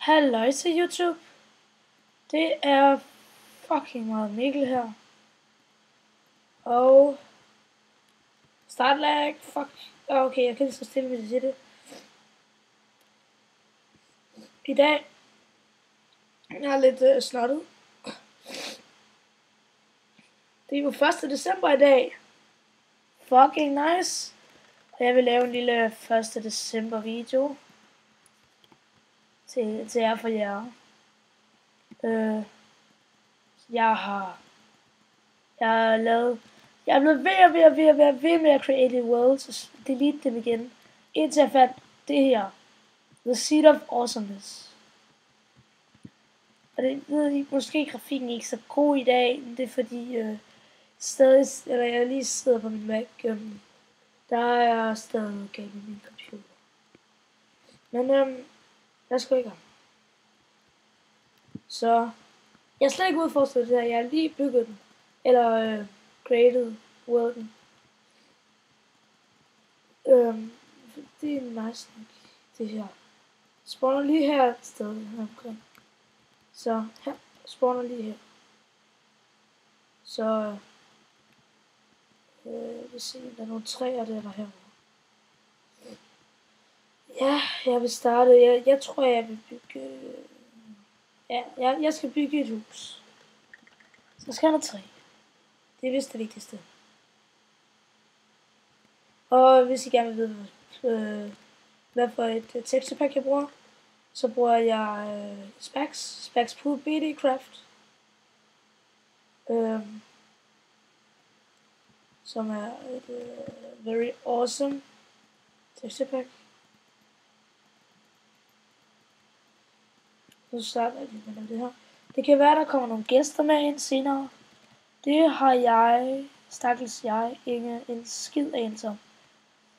Halløj til YouTube. Det er fucking meget Mikkel her. Og startlag, fuck. Okay, jeg kan lige så stille, hvis jeg siger det. I dag, jeg er lidt snottet. Det er jo 1. december i dag. Fucking nice. Og jeg vil lave en lille 1. december video til jer for jer. Jeg er blevet ved med at create worlds og delete dem igen, indtil jeg fandt det her, The Seed of Awesomeness. Og det ved I, måske grafikken ikke så god i dag, men det er fordi jeg lige sidder på min Mac, der er stadig galt med min computer. Men lad os gå i gang. Så jeg er slet ikke udforsket det her, jeg har lige bygget den, eller created worlden. Det er nice nok, det her. Spawner lige her et sted her omkring. Så her, spawner lige her. Så vi ser, der er nogle træer der herovre. Ja, jeg vil starte. Jeg tror, jeg vil bygge. Jeg skal bygge et hus. Så skal der træ. Det er vist det vigtigste. Og hvis I gerne vil vide, hvad for et texture pack jeg bruger, så bruger jeg Spax Pool BD Craft, som er et very awesome texture pack. Så starter jeg lige med det her. Det kan være, der kommer nogle gæster med ind senere. Det har jeg, ikke en skid anelse om. Jeg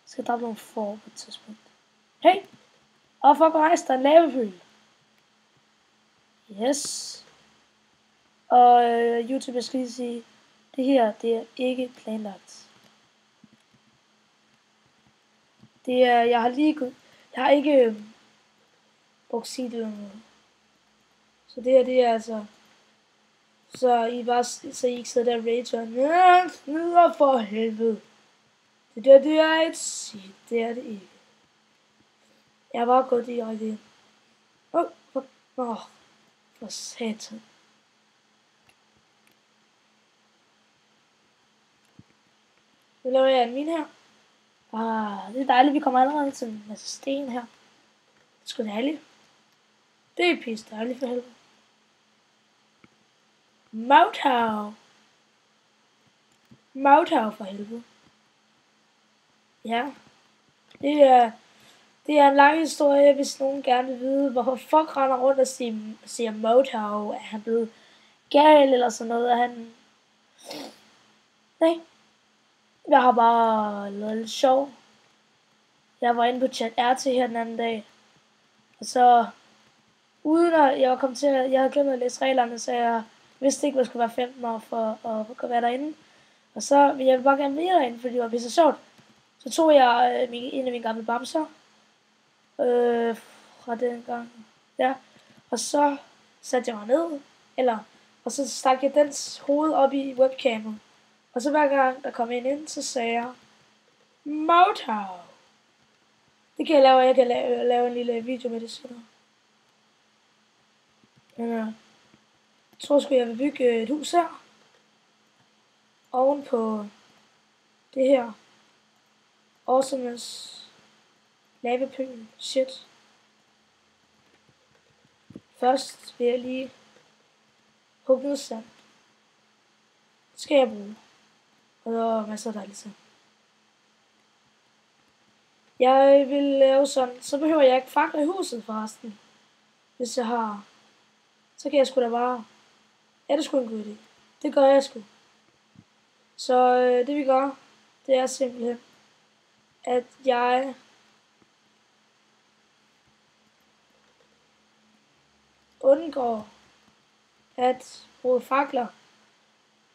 skal droppe nogle får på et tidspunkt. Hey! Og for at rejse, der er en lavepøl. Yes. Og YouTube, jeg skal lige sige, det her, det er ikke planlagt. Det er, jeg har ikke brugt sit eller noget. Så det her, det er altså, så I ikke sidder der og rager. Snyder for helvede. Det der, det er et shit, det er det ikke. Jeg var gået direkte ind. For satan. Nu laver jeg en mine her. Det er dejligt, vi kommer allerede til en masse sten her. Det er sgu dejligt. Det er pisse dejligt for helvede. Mouthav for helvede. Ja. Det er en lang historie, hvis nogen gerne vil vide, hvorfor fuck render rundt og siger Mouthav, er han blevet gal eller sådan noget, han... Nej. Jeg har bare lavet lidt sjov. Jeg var inde på chat RT her den anden dag, og så, uden at jeg var kommet til, jeg havde glemt at læse reglerne, så jeg vidste ikke, hvad skulle være 15 år for at være derinde. Og så ville jeg bare gerne være derinde, fordi det var pisse sjovt. Så tog jeg en af mine gamle bamser, fra den gang, ja, og så satte jeg mig ned, og så stak jeg dens hoved op i webcamet. Og så hver gang der kom en ind, så sagde jeg, Mouthav. Det kan jeg kan lave en lille video med det senere. Men jeg tror sgu, jeg vil bygge et hus her. Oven på det her Awesomeness lavapøl shit. Først vil jeg lige hugge noget sand. Det skal jeg bruge. Og der er masser af dejligt sand. Jeg vil lave sådan, så behøver jeg ikke fakler i huset forresten. Hvis jeg har, så kan jeg sgu da bare, ja, det er sgu en god idé. Det gør jeg sgu. Så det vi gør, det er simpelthen, at jeg undgår at bruge fakler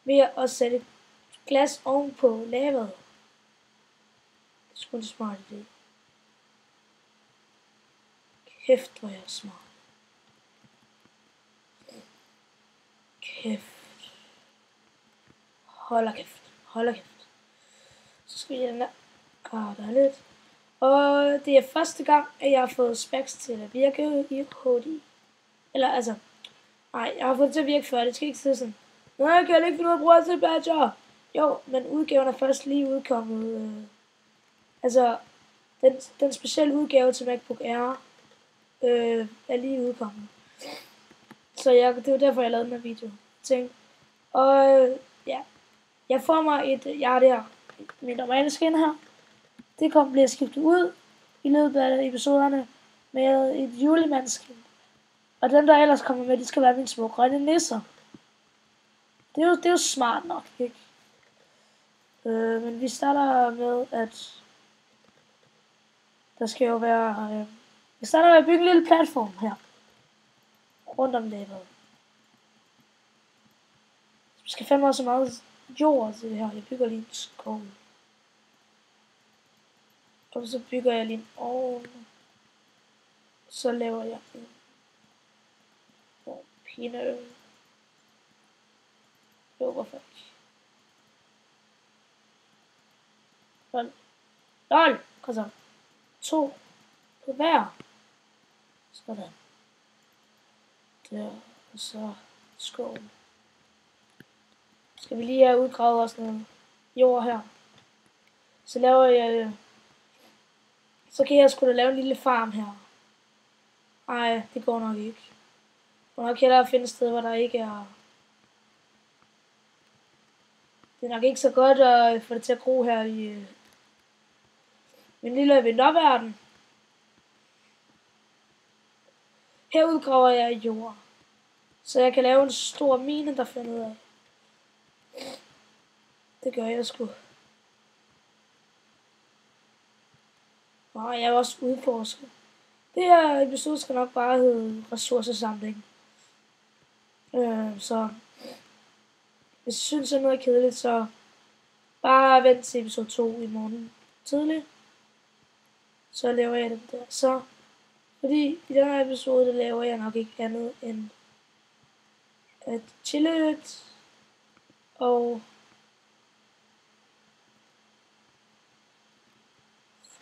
ved at sætte glas ovenpå lavaet. Det er sgu en smart idé. Kæft, hvor jeg er smart. kæft. Hold da kæft. Så skal vi den der. Der er lidt. Og det er første gang, at jeg har fået Specs til at virke i HD. Eller altså, nej, jeg har fået det til at virke før. Det skal ikke sidde sådan. Nej, jeg kan ikke finde ud af at bruge til badger. Jo, men udgaven er først lige udkommet. Altså, den specielle udgave til MacBook Air er lige udkommet. Så det var derfor, jeg lavede den her video. Og ja, jeg får mig jeg har det her, mit normale skin her. Det bliver skiftet ud i løbet af episoderne med et julemandsskin. Og dem, der ellers kommer med, de skal være mine små grønne nisser. Det er jo smart nok, ikke? Men vi starter med, at der skal jo være... vi starter med at bygge en lille platform her. Rundt om det. Vi skal fandme også så meget jord til det her. Jeg bygger lige en skov. Og så bygger jeg lige en ovn. Så laver jeg en pinde. Jo, hvorfor ikke? LOL! Kom så. 2 på hver. Sådan. Der. Og så skoven. Skal vi lige have udgravet også noget jord her. Så laver jeg... Så kan jeg sgu da lave en lille farm her. Ej, det går nok ikke. Jeg må nok hellere finde et sted, hvor der ikke er... Det er nok ikke så godt at få det til at gro her i min lille vinterverden. Her udgraver jeg jord. Så jeg kan lave en stor mine, der finder ud af. Det gør jeg sgu. Og jeg vil også udforske. Det her episode skal nok bare hedde ressourcesamling. Så hvis I synes, det er noget kedeligt, så bare vent til episode 2 i morgen tidligt. Så laver jeg den der. Så fordi i den her episode, der laver jeg nok ikke andet end at chille lidt og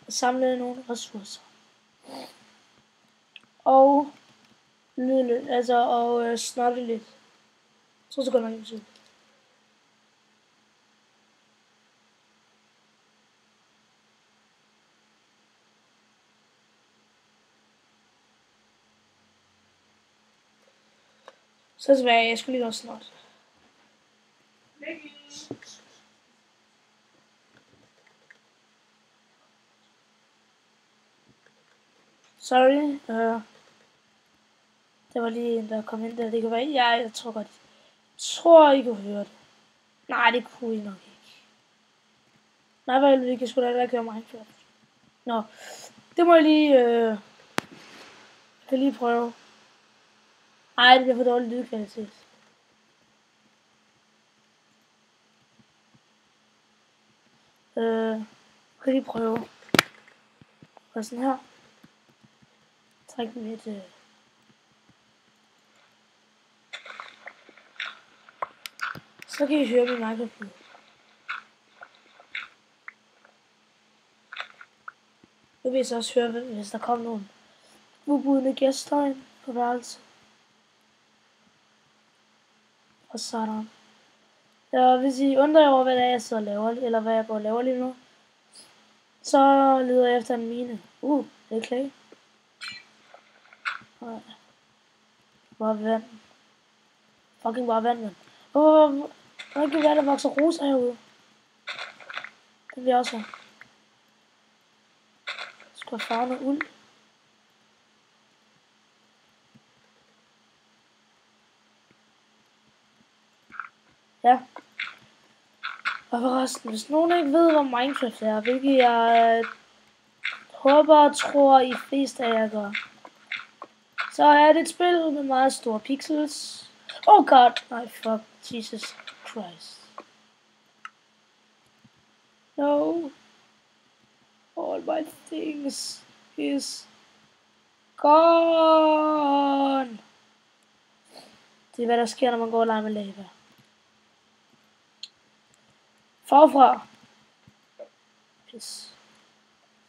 samle nogle ressourcer. Og lyde lidt, altså og snotte lidt. Så går nok ikke. Så tilbage, jeg skulle lige også snart. Sorry, der var lige en, der kom ind der. Det kan være, jeg tror godt. Jeg tror, I kunne høre det. Nej, det kunne I nok ikke. Nej, vel, vi kan sgu da heller ikke høre Minecraft. Nå, det må jeg lige, kan lige prøve. Ej, det bliver for dårlig lydkvalitet. Kan lige prøve. Og sådan her. Træk den lidt. Så kan I høre min Minecraft-lyd. Nu vil I så også høre, hvis der kommer nogen ubudne gæster ind på værelset. Og sådan. Ja, hvis I undrer jer over, hvad det er, jeg så laver, eller hvad jeg går og laver lige nu, så leder jeg efter en mine. Det er clay. Nej. Bare vand. Fucking bare vand, mand. Hvordan kan det være, der vokser roser herude? Det vil jeg også have. Jeg skal have farve noget uld. Ja. Og forresten, hvis nogen ikke ved, hvad Minecraft er, hvilket jeg håber og tror, I fleste af jer gør, så er det et spil med meget store pixels. Oh god, nej, fuck, Jesus Christ. No. All my things is gone. Det er hvad der sker, når man går og leger med lava. Forfra. Pis.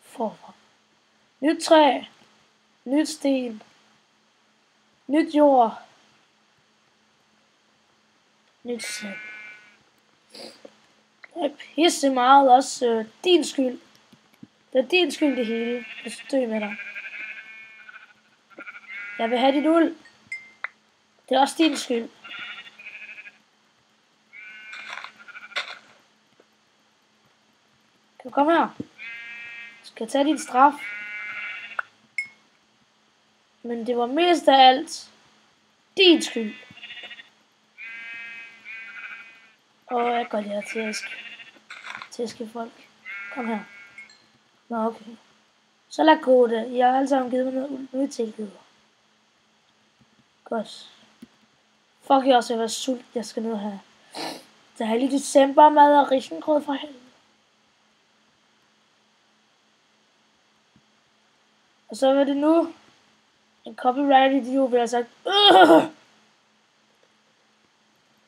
Forfra. Nyt træ. Nyt sten. Nyt jord. Nyt sand. Det er pisse meget også din skyld. Det er din skyld det hele. Jeg skal dø med dig. Jeg vil have dit uld. Det er også din skyld. Kan du komme her? Skal jeg tage din straf? Men det var mest af alt din skyld. Og jeg går lige til at tæske folk. Kom her. Nå, okay. Så lad gå det. I har alle sammen givet mig noget uld. Nu er I tilgivet. Godt. Fuck, jeg også vil være sult. Jeg skal ned her. Der er lige decembermad og risengrød for helvede. Og så var det nu. En copyright idiot vil have sagt.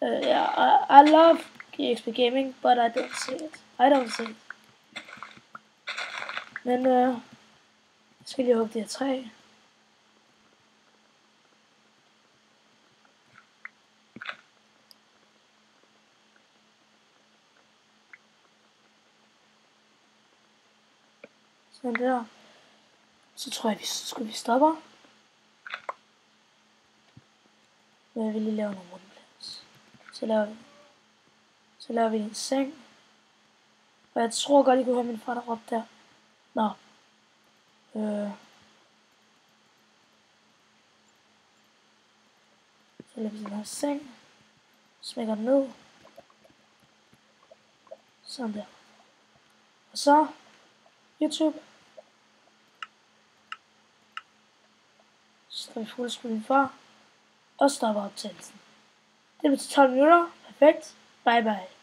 Yeah, I love GXP Gaming, but I don't see it. I don't see it. Men jeg skal lige hugge det her træ. Sådan der. Så tror jeg, vi stopper. Men jeg vil lige lave nogle rundeplads. Så laver vi en seng. Og jeg tror godt, I kunne høre min far, der råbte der. Nå. Så laver vi den her seng. Smækker den ned. Sådan der. Og så YouTube. Så står vi fuldstændig for. Og stopper optagelsen. Det bliver 12 minutter. Perfekt. Bye bye.